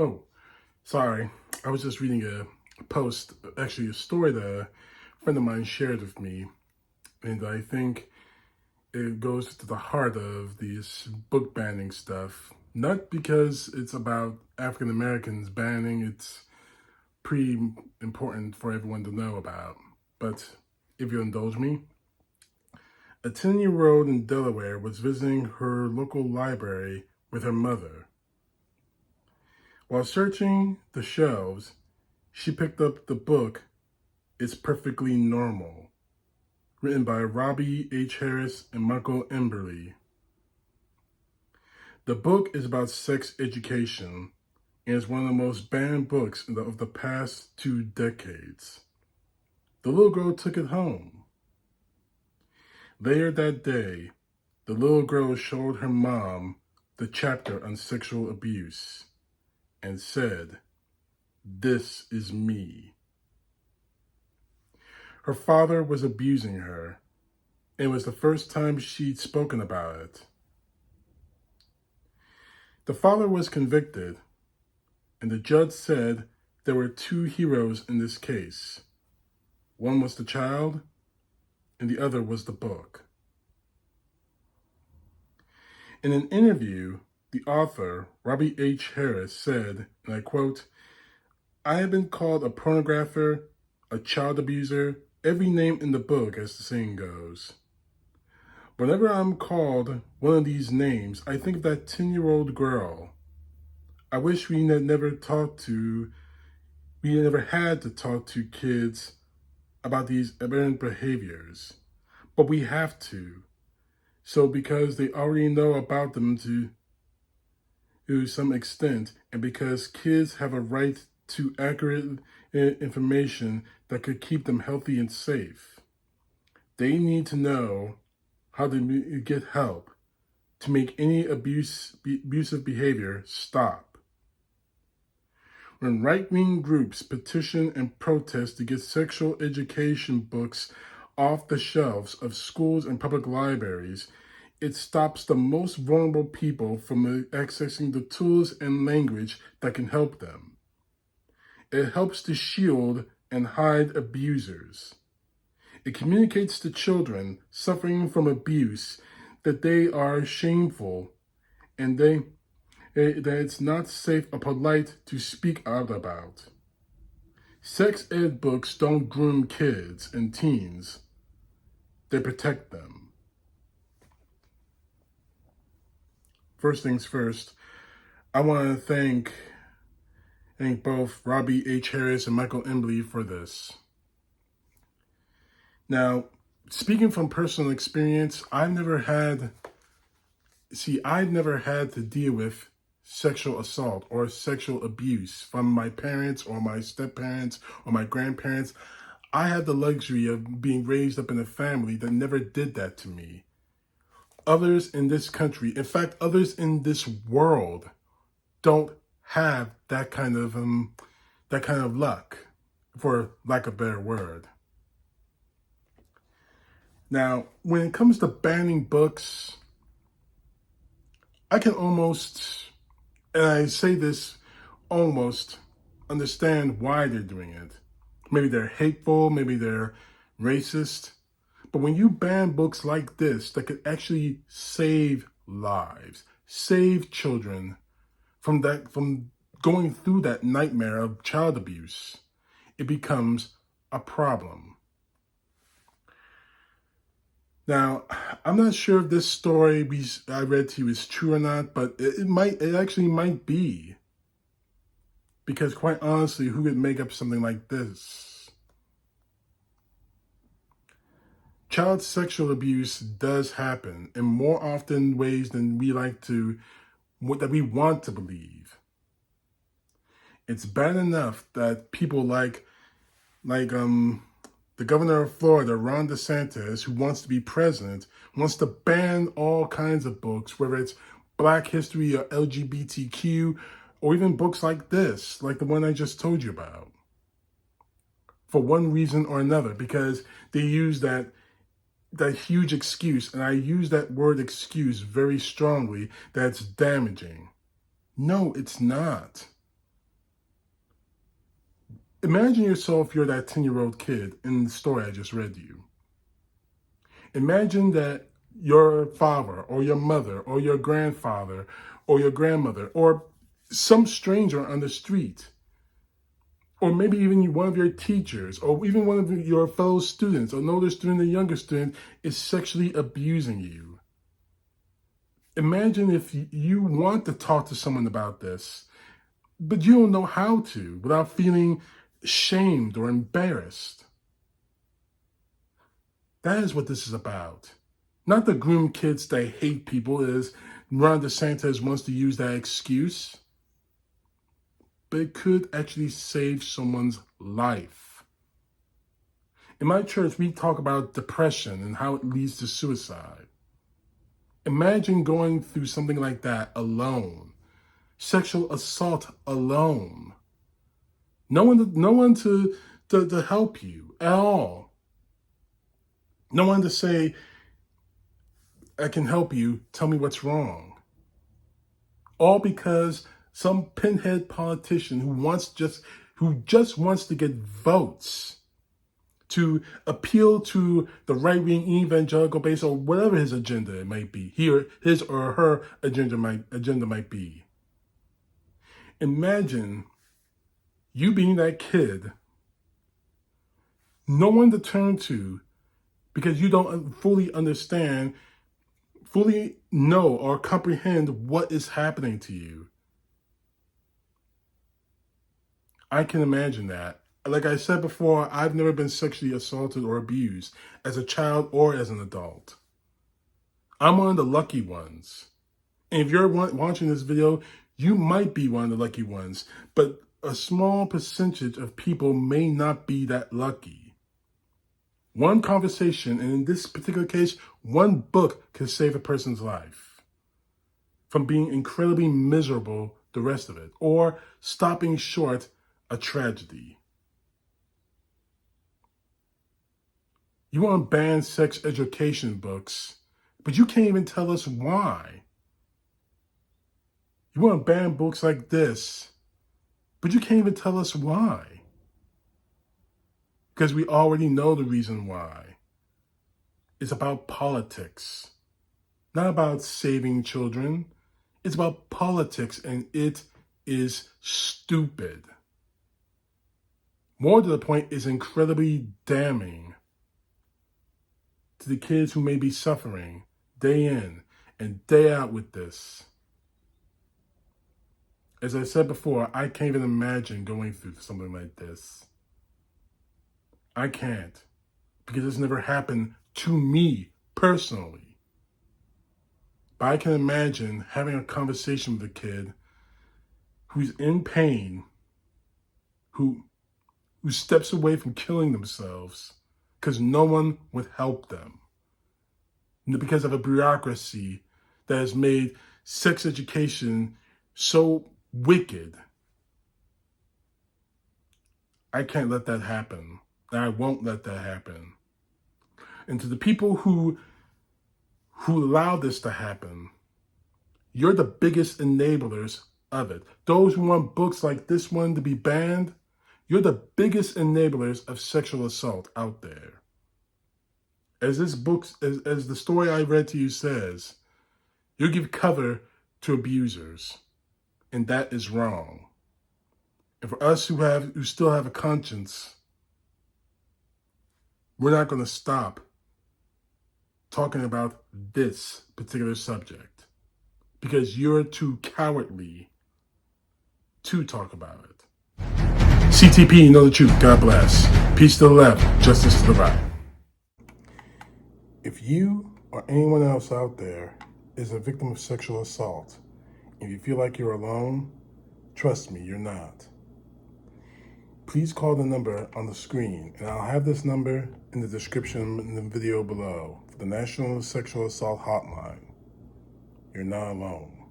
Oh, sorry. I was just reading a post, actually a story that a friend of mine shared with me. And I think it goes to the heart of these book banning stuff. Not because it's about African Americans banning, it's pretty important for everyone to know about. But if you indulge me, a 10-year-old in Delaware was visiting her local library with her mother. While searching the shelves, she picked up the book, It's Perfectly Normal, written by Robbie H. Harris and Michael Emberley. The book is about sex education and is one of the most banned books of the past 2 decades. The little girl took it home. Later that day, the little girl showed her mom the chapter on sexual abuse and said, "This is me." Her father was abusing her, and it was the first time she'd spoken about it. The father was convicted, and the judge said there were 2 heroes in this case. One was the child, and the other was the book. In an interview, the author, Robbie H. Harris, said, and I quote, "I have been called a pornographer, a child abuser, every name in the book, as the saying goes. Whenever I'm called one of these names, I think of that 10-year-old girl. I wish we never had to talk to kids about these aberrant behaviors. But we have to. So because they already know about them to some extent, and because kids have a right to accurate information that could keep them healthy and safe, they need to know how to get help to make any abusive behavior stop. When right-wing groups petition and protest to get sexual education books off the shelves of schools and public libraries, it stops the most vulnerable people from accessing the tools and language that can help them. It helps to shield and hide abusers. It communicates to children suffering from abuse that they are shameful and that it's not safe or polite to speak out about. Sex ed books don't groom kids and teens. They protect them. First things first, I want to thank both Robbie H. Harris and Michael Emberley for this. Now, speaking from personal experience, I've never had to deal with sexual assault or sexual abuse from my parents or my step-parents or my grandparents. I had the luxury of being raised up in a family that never did that to me. Others in this country, in fact, others in this world, don't have that kind of luck, for lack of a better word. Now, when it comes to banning books, I can almost, and I say this almost, understand why they're doing it. Maybe they're hateful, maybe they're racist. But when you ban books like this that could actually save lives, save children from going through that nightmare of child abuse, it becomes a problem. Now, I'm not sure if this story I read to you is true or not, but it actually might be. Because quite honestly, who would make up something like this? Child sexual abuse does happen in more often ways than we want to believe. It's bad enough that people like the governor of Florida, Ron DeSantis, who wants to be president, wants to ban all kinds of books, whether it's Black history or LGBTQ, or even books like this, like the one I just told you about, for one reason or another, because they use that huge excuse, and I use that word excuse very strongly, that's damaging. No, it's not. Imagine yourself, you're that 10-year-old kid in the story I just read you. Imagine that your father or your mother or your grandfather or your grandmother or some stranger on the street, or maybe even one of your teachers or even one of your fellow students, an older student, a younger student, is sexually abusing you. Imagine if you want to talk to someone about this, but you don't know how to without feeling shamed or embarrassed. That is what this is about. Not the groomed kids that hate people, as Ron DeSantis wants to use that excuse. But it could actually save someone's life. In my church, we talk about depression and how it leads to suicide. Imagine going through something like that alone. Sexual assault alone. No one to help you at all. No one to say, I can help you, tell me what's wrong. All because some pinhead politician who just wants to get votes to appeal to the right-wing evangelical base, or whatever his agenda it might be. His or her agenda might be. Imagine you being that kid, no one to turn to because you don't fully understand, fully know or comprehend what is happening to you. I can imagine that. Like I said before, I've never been sexually assaulted or abused as a child or as an adult. I'm one of the lucky ones. And if you're watching this video, you might be one of the lucky ones, but a small percentage of people may not be that lucky. One conversation, and in this particular case, one book can save a person's life from being incredibly miserable the rest of it, or stopping short a tragedy. You want to ban sex education books, but you can't even tell us why. You want to ban books like this, but you can't even tell us why. Because we already know the reason why. It's about politics, not about saving children. It's about politics, and it is stupid. More to the point, is incredibly damning to the kids who may be suffering day in and day out with this. As I said before, I can't even imagine going through something like this. I can't, because it's never happened to me personally. But I can imagine having a conversation with a kid who's in pain, who steps away from killing themselves because no one would help them. Because of a bureaucracy that has made sex education so wicked. I can't let that happen. And I won't let that happen. And to the people who allow this to happen, you're the biggest enablers of it. Those who want books like this one to be banned, you're the biggest enablers of sexual assault out there. As this book, as the story I read to you says, you give cover to abusers, and that is wrong. And for us who still have a conscience, we're not going to stop talking about this particular subject because you're too cowardly to talk about it. CTP, know the truth. God bless. Peace to the left, justice to the right. If you or anyone else out there is a victim of sexual assault, and you feel like you're alone, trust me, you're not. Please call the number on the screen, and I'll have this number in the description in the video below for the National Sexual Assault Hotline. You're not alone.